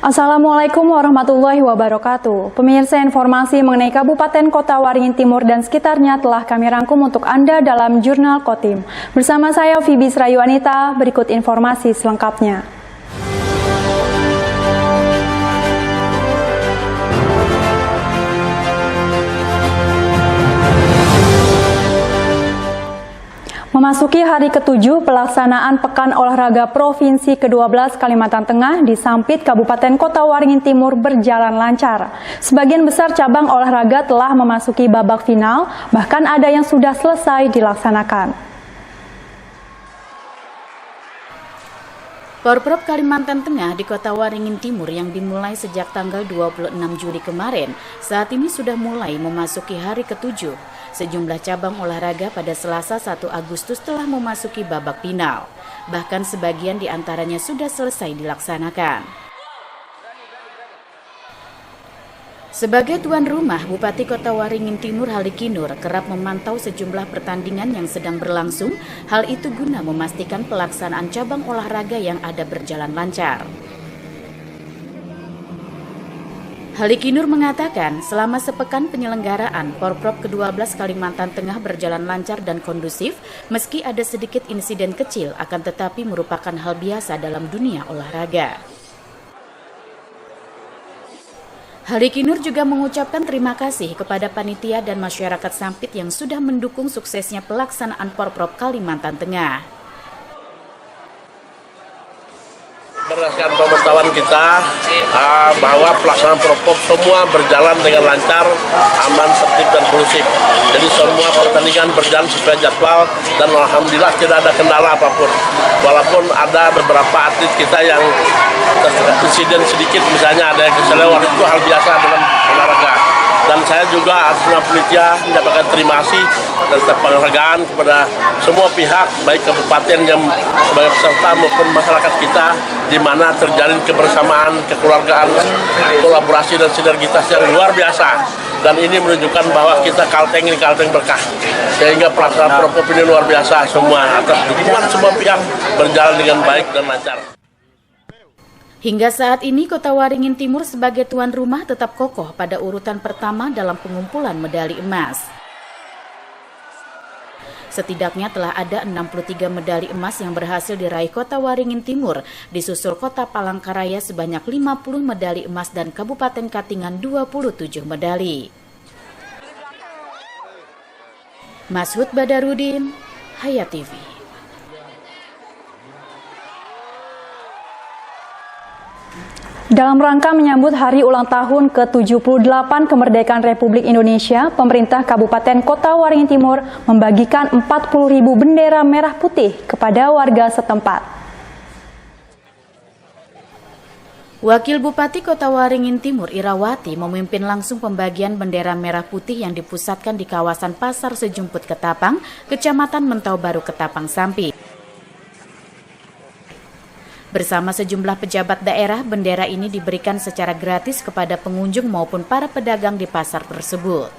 Assalamualaikum warahmatullahi wabarakatuh. Pemirsa, informasi mengenai Kabupaten Kota Waringin Timur dan sekitarnya telah kami rangkum untuk Anda dalam Jurnal Kotim. Bersama saya Fibis Rayu Anita, berikut informasi selengkapnya. Memasuki hari ke-7 pelaksanaan Pekan Olahraga Provinsi ke-12 Kalimantan Tengah di Sampit, Kabupaten Kota Waringin Timur berjalan lancar. Sebagian besar cabang olahraga telah memasuki babak final, bahkan ada yang sudah selesai dilaksanakan. Porprov Kalimantan Tengah di Kota Waringin Timur yang dimulai sejak tanggal 26 Juli kemarin, saat ini sudah mulai memasuki hari ke-7. Sejumlah cabang olahraga pada Selasa 1 Agustus telah memasuki babak final. Bahkan sebagian di antaranya sudah selesai dilaksanakan. Sebagai tuan rumah, Bupati Kota Waringin Timur Halikinur kerap memantau sejumlah pertandingan yang sedang berlangsung. Hal itu guna memastikan pelaksanaan cabang olahraga yang ada berjalan lancar. Halikinur mengatakan selama sepekan penyelenggaraan, Porprov ke-12 Kalimantan Tengah berjalan lancar dan kondusif, meski ada sedikit insiden kecil, akan tetapi merupakan hal biasa dalam dunia olahraga. Halikinur juga mengucapkan terima kasih kepada panitia dan masyarakat Sampit yang sudah mendukung suksesnya pelaksanaan Porprov Kalimantan Tengah. Berdasarkan pemantauan kita bahwa pelaksanaan Porprov semua berjalan dengan lancar, aman, tertib dan kondusif. Jadi semua pertandingan berjalan sesuai jadwal dan alhamdulillah tidak ada kendala apapun. Walaupun ada beberapa atlet kita yang insiden sedikit, misalnya ada yang keselewat, itu hal biasa dalam olahraga. Dan saya juga atas nama panitia mendapatkan terima kasih dan penghargaan kepada semua pihak, baik kabupaten yang sebagai peserta maupun masyarakat kita, di mana terjalin kebersamaan, kekeluargaan, kolaborasi dan sinergitas yang luar biasa. Dan ini menunjukkan bahwa kita kalteng berkah. Sehingga pelaksanaan Porprov ini luar biasa, semua atas dukungan semua pihak berjalan dengan baik dan lancar. Hingga saat ini, Kota Waringin Timur sebagai tuan rumah tetap kokoh pada urutan pertama dalam pengumpulan medali emas. Setidaknya telah ada 63 medali emas yang berhasil diraih Kota Waringin Timur, disusul Kota Palangkaraya sebanyak 50 medali emas dan Kabupaten Katingan 27 medali. Mashud Badarudin, Hayat TV. Dalam rangka menyambut hari ulang tahun ke-78 kemerdekaan Republik Indonesia, pemerintah Kabupaten Kota Waringin Timur membagikan 40.000 bendera merah putih kepada warga setempat. Wakil Bupati Kota Waringin Timur Irawati memimpin langsung pembagian bendera merah putih yang dipusatkan di kawasan Pasar Sejumput Ketapang, Kecamatan Mentau Baru, Ketapang, Sampit. Bersama sejumlah pejabat daerah, bendera ini diberikan secara gratis kepada pengunjung maupun para pedagang di pasar tersebut.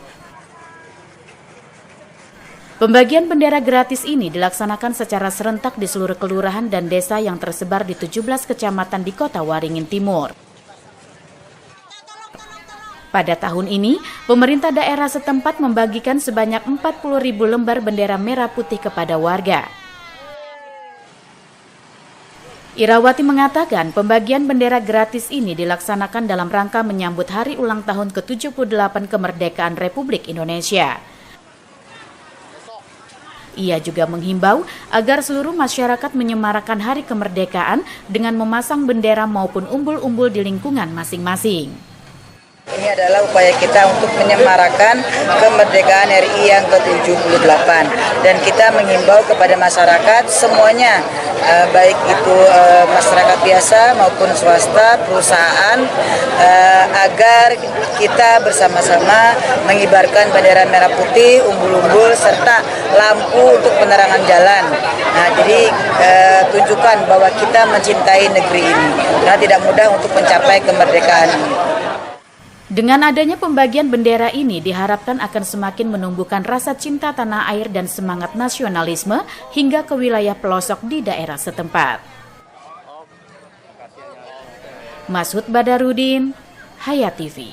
Pembagian bendera gratis ini dilaksanakan secara serentak di seluruh kelurahan dan desa yang tersebar di 17 kecamatan di Kota Waringin Timur. Pada tahun ini, pemerintah daerah setempat membagikan sebanyak 40.000 lembar bendera merah putih kepada warga. Irawati mengatakan pembagian bendera gratis ini dilaksanakan dalam rangka menyambut hari ulang tahun ke-78 kemerdekaan Republik Indonesia. Ia juga menghimbau agar seluruh masyarakat menyemarakan hari kemerdekaan dengan memasang bendera maupun umbul-umbul di lingkungan masing-masing. Ini adalah upaya kita untuk menyemarakan kemerdekaan RI yang ke-78 dan kita menghimbau kepada masyarakat semuanya, baik itu masyarakat biasa maupun swasta, perusahaan, agar kita bersama-sama mengibarkan bendera merah putih, umbul-umbul serta lampu untuk penerangan jalan. Nah, jadi tunjukkan bahwa kita mencintai negeri ini karena tidak mudah untuk mencapai kemerdekaan ini. Dengan adanya pembagian bendera ini diharapkan akan semakin menumbuhkan rasa cinta tanah air dan semangat nasionalisme hingga ke wilayah pelosok di daerah setempat. Mashud Badarudin, Hayat TV.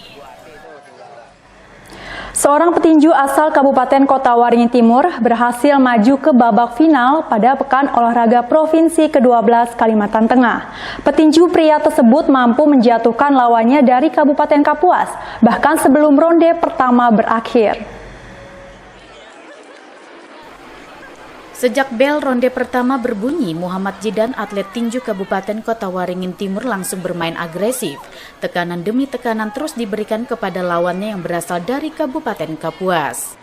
Seorang petinju asal Kabupaten Kota Waringin Timur berhasil maju ke babak final pada Pekan Olahraga Provinsi ke-12 Kalimantan Tengah. Petinju pria tersebut mampu menjatuhkan lawannya dari Kabupaten Kapuas, bahkan sebelum ronde pertama berakhir. Sejak bel ronde pertama berbunyi, Muhammad Jidan, atlet tinju Kabupaten Kota Waringin Timur langsung bermain agresif. Tekanan demi tekanan terus diberikan kepada lawannya yang berasal dari Kabupaten Kapuas.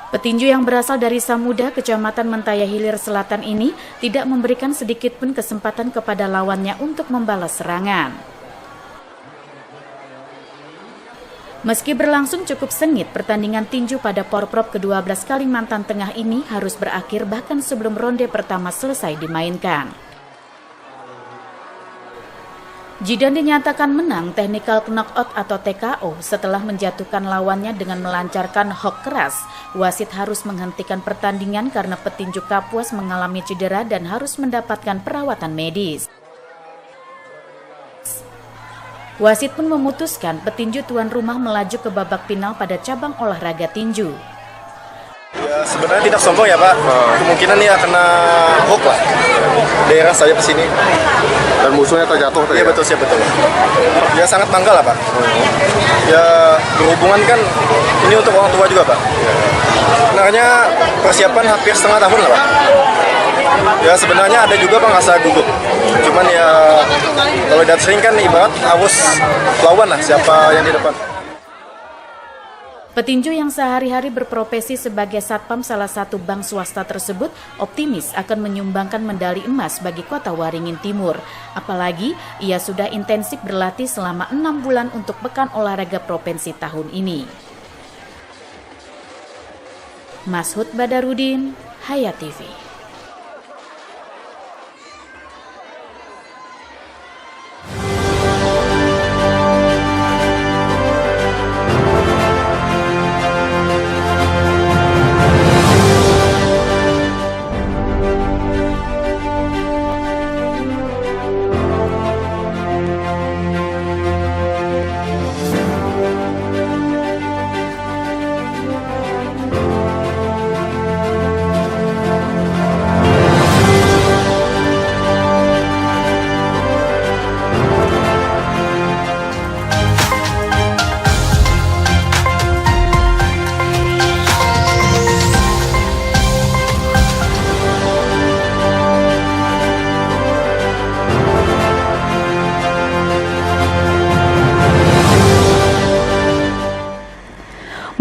Petinju yang berasal dari Samuda, Kecamatan Mentaya Hilir Selatan ini tidak memberikan sedikit pun kesempatan kepada lawannya untuk membalas serangan. Meski berlangsung cukup sengit, pertandingan tinju pada Porprov ke-12 Kalimantan Tengah ini harus berakhir bahkan sebelum ronde pertama selesai dimainkan. Jidan dinyatakan menang technical knockout atau TKO setelah menjatuhkan lawannya dengan melancarkan hook keras. Wasit harus menghentikan pertandingan karena petinju Kapuas mengalami cedera dan harus mendapatkan perawatan medis. Wasit pun memutuskan petinju tuan rumah melaju ke babak final pada cabang olahraga tinju. Ya, sebenarnya tidak sombong ya Pak, kemungkinan dia kena hook lah, daerah saya ke sini. Dan musuhnya terjatuh tadi? Iya betul, sih betul. Ya sangat bangga lah Pak. Ya berhubungan kan ini untuk orang tua juga Pak. Sebenarnya persiapan hampir setengah tahun lah Pak. Ya sebenarnya ada juga Pak rasa gugup. Cuman ya kalau lihat sering kan ibarat harus lawan lah siapa yang di depan. Petinju yang sehari-hari berprofesi sebagai satpam salah satu bank swasta tersebut optimis akan menyumbangkan medali emas bagi Kota Waringin Timur. Apalagi ia sudah intensif berlatih selama 6 bulan untuk Pekan Olahraga Provinsi tahun ini. Mashud Badarudin, Hayat TV.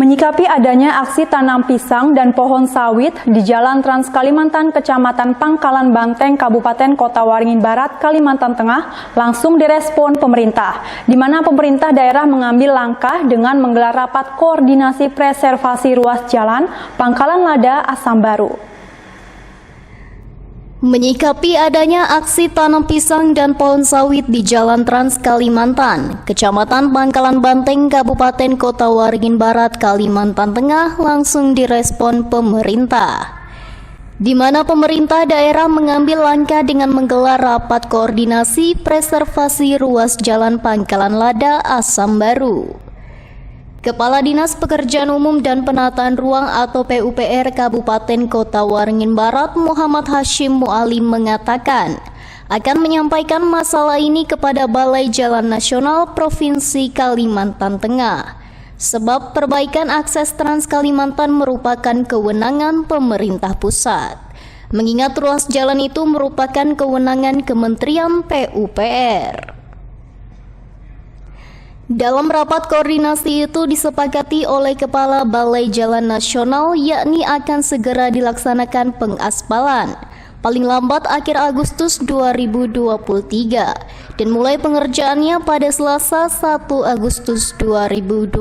Menyikapi adanya aksi tanam pisang dan pohon sawit di Jalan Trans Kalimantan Kecamatan Pangkalan Banteng, Kabupaten Kota Waringin Barat, Kalimantan Tengah, langsung direspon pemerintah, di mana pemerintah daerah mengambil langkah dengan menggelar rapat koordinasi preservasi ruas jalan Pangkalan Lada, Asam Baru. Menyikapi adanya aksi tanam pisang dan pohon sawit di Jalan Trans Kalimantan, Kecamatan Pangkalan Banteng, Kabupaten Kota Waringin Barat, Kalimantan Tengah langsung direspon pemerintah, di mana pemerintah daerah mengambil langkah dengan menggelar rapat koordinasi preservasi ruas jalan Pangkalan Lada, Asam Baru. Kepala Dinas Pekerjaan Umum dan Penataan Ruang atau PUPR Kabupaten Kota Waringin Barat, Muhammad Hashim Mualim mengatakan akan menyampaikan masalah ini kepada Balai Jalan Nasional Provinsi Kalimantan Tengah, sebab perbaikan akses Trans Kalimantan merupakan kewenangan pemerintah pusat, mengingat ruas jalan itu merupakan kewenangan Kementerian PUPR. Dalam rapat koordinasi itu disepakati oleh Kepala Balai Jalan Nasional yakni akan segera dilaksanakan pengaspalan paling lambat akhir Agustus 2023 dan mulai pengerjaannya pada Selasa 1 Agustus 2023.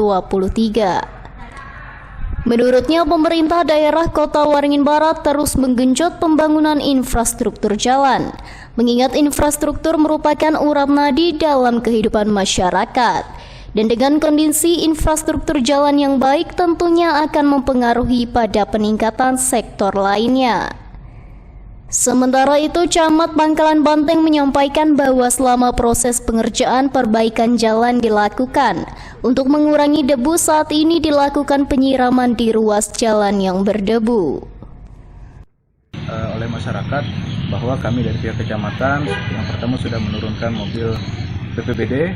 Menurutnya pemerintah daerah Kota Waringin Barat terus menggenjot pembangunan infrastruktur jalan, mengingat infrastruktur merupakan urap nadi dalam kehidupan masyarakat. Dan dengan kondisi infrastruktur jalan yang baik tentunya akan mempengaruhi pada peningkatan sektor lainnya. Sementara itu, Camat Pangkalan Banteng menyampaikan bahwa selama proses pengerjaan perbaikan jalan dilakukan, untuk mengurangi debu saat ini dilakukan penyiraman di ruas jalan yang berdebu. Oleh masyarakat bahwa kami dari pihak kecamatan yang pertama sudah menurunkan mobil BPBD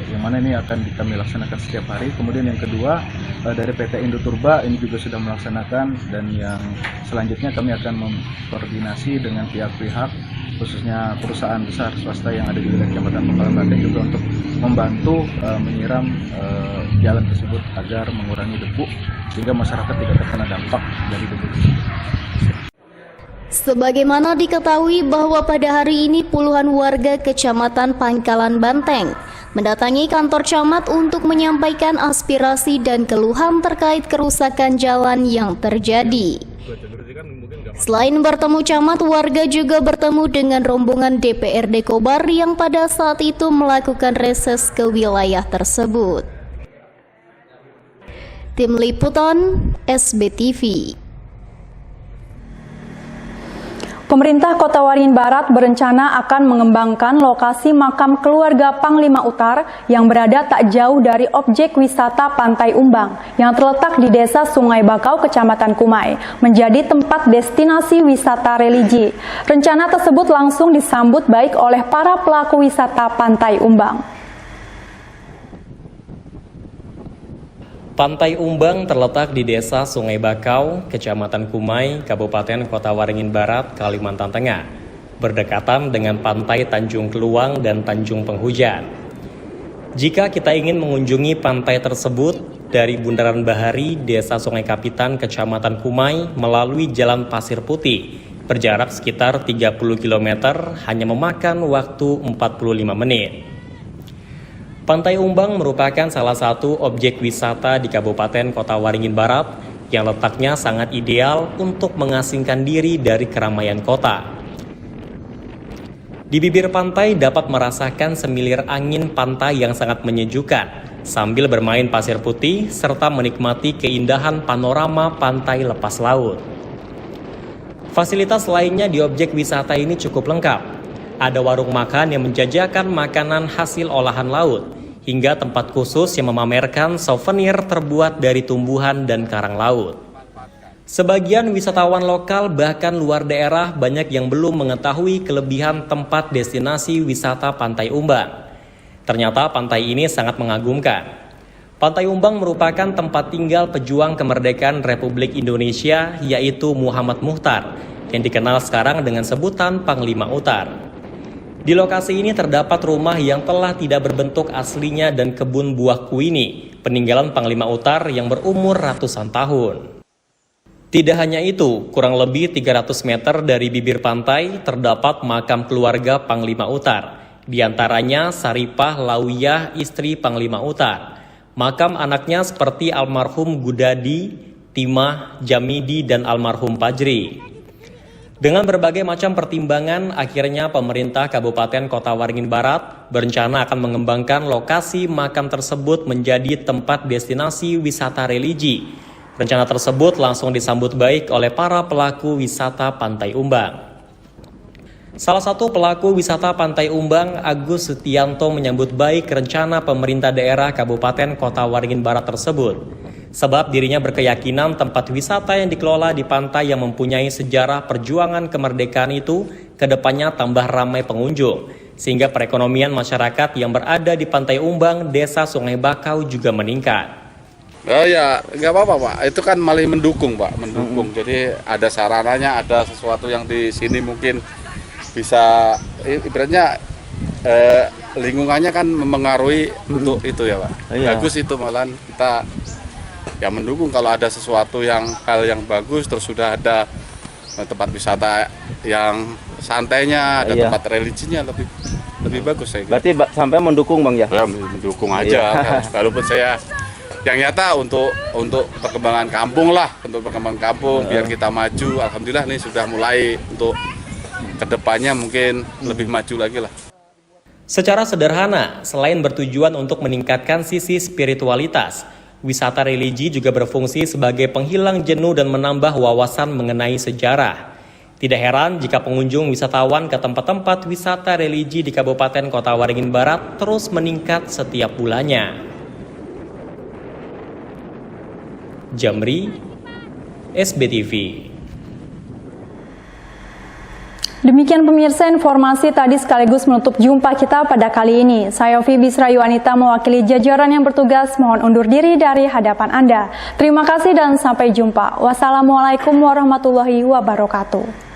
yang mana ini akan kami laksanakan setiap hari. Kemudian yang kedua dari PT Indoturba ini juga sudah melaksanakan, dan yang selanjutnya kami akan mengkoordinasi dengan pihak-pihak khususnya perusahaan besar swasta yang ada di wilayah Kecamatan Pangkalan Banteng juga untuk membantu menyiram jalan tersebut agar mengurangi debu sehingga masyarakat tidak terkena dampak dari debu tersebut. Sebagaimana diketahui bahwa pada hari ini puluhan warga Kecamatan Pangkalan Banteng mendatangi kantor camat untuk menyampaikan aspirasi dan keluhan terkait kerusakan jalan yang terjadi. Selain bertemu camat, warga juga bertemu dengan rombongan DPRD Kobar yang pada saat itu melakukan reses ke wilayah tersebut. Tim Liputan SBTV. Pemerintah Kota Waringin Barat berencana akan mengembangkan lokasi makam keluarga Panglima Utar yang berada tak jauh dari objek wisata Pantai Umbang yang terletak di Desa Sungai Bakau, Kecamatan Kumai, menjadi tempat destinasi wisata religi. Rencana tersebut langsung disambut baik oleh para pelaku wisata Pantai Umbang. Pantai Umbang terletak di Desa Sungai Bakau, Kecamatan Kumai, Kabupaten Kota Waringin Barat, Kalimantan Tengah, berdekatan dengan Pantai Tanjung Keluang dan Tanjung Penghujan. Jika kita ingin mengunjungi pantai tersebut dari Bundaran Bahari, Desa Sungai Kapitan, Kecamatan Kumai, melalui Jalan Pasir Putih, berjarak sekitar 30 km, hanya memakan waktu 45 menit. Pantai Umbang merupakan salah satu objek wisata di Kabupaten Kota Waringin Barat yang letaknya sangat ideal untuk mengasingkan diri dari keramaian kota. Di bibir pantai dapat merasakan semilir angin pantai yang sangat menyejukkan sambil bermain pasir putih serta menikmati keindahan panorama pantai lepas laut. Fasilitas lainnya di objek wisata ini cukup lengkap. Ada warung makan yang menjajakan makanan hasil olahan laut, hingga tempat khusus yang memamerkan souvenir terbuat dari tumbuhan dan karang laut. Sebagian wisatawan lokal bahkan luar daerah banyak yang belum mengetahui kelebihan tempat destinasi wisata Pantai Umbang. Ternyata pantai ini sangat mengagumkan. Pantai Umbang merupakan tempat tinggal pejuang kemerdekaan Republik Indonesia, yaitu Muhammad Muchtar, yang dikenal sekarang dengan sebutan Panglima Utar. Di lokasi ini terdapat rumah yang telah tidak berbentuk aslinya dan kebun buah kuini, peninggalan Panglima Utar yang berumur ratusan tahun. Tidak hanya itu, kurang lebih 300 meter dari bibir pantai terdapat makam keluarga Panglima Utar, di antaranya Saripah Lawiyah, istri Panglima Utar. Makam anaknya seperti almarhum Gudadi, Timah, Jamidi, dan almarhum Pajri. Dengan berbagai macam pertimbangan, akhirnya pemerintah Kabupaten Kota Waringin Barat berencana akan mengembangkan lokasi makam tersebut menjadi tempat destinasi wisata religi. Rencana tersebut langsung disambut baik oleh para pelaku wisata Pantai Umbang. Salah satu pelaku wisata Pantai Umbang, Agus Setianto, menyambut baik rencana pemerintah daerah Kabupaten Kota Waringin Barat tersebut. Sebab dirinya berkeyakinan tempat wisata yang dikelola di pantai yang mempunyai sejarah perjuangan kemerdekaan itu kedepannya tambah ramai pengunjung, sehingga perekonomian masyarakat yang berada di Pantai Umbang, Desa Sungai Bakau juga meningkat. Oh ya, nggak apa-apa Pak, itu kan malah mendukung Pak, mendukung. Jadi ada sarananya, ada sesuatu yang di sini mungkin bisa, ibaratnya lingkungannya kan mempengaruhi untuk itu ya Pak. Bagus itu malahan kita ya mendukung kalau ada sesuatu hal yang bagus, terus sudah ada tempat wisata yang santainya, ada tempat religinya lebih bagus saya. Berarti sampai mendukung Bang ya? Ya mendukung aja, walaupun saya yang nyata untuk perkembangan kampung lah, untuk perkembangan kampung biar kita maju. Alhamdulillah nih sudah mulai untuk kedepannya mungkin lebih maju lagi lah. Secara sederhana, selain bertujuan untuk meningkatkan sisi spiritualitas, wisata religi juga berfungsi sebagai penghilang jenuh dan menambah wawasan mengenai sejarah. Tidak heran jika pengunjung wisatawan ke tempat-tempat wisata religi di Kabupaten Kota Waringin Barat terus meningkat setiap bulannya. Jamri, SBTV. Demikian pemirsa, informasi tadi sekaligus menutup jumpa kita pada kali ini. Saya Ovi Bisrayu Anita mewakili jajaran yang bertugas mohon undur diri dari hadapan Anda. Terima kasih dan sampai jumpa. Wassalamualaikum warahmatullahi wabarakatuh.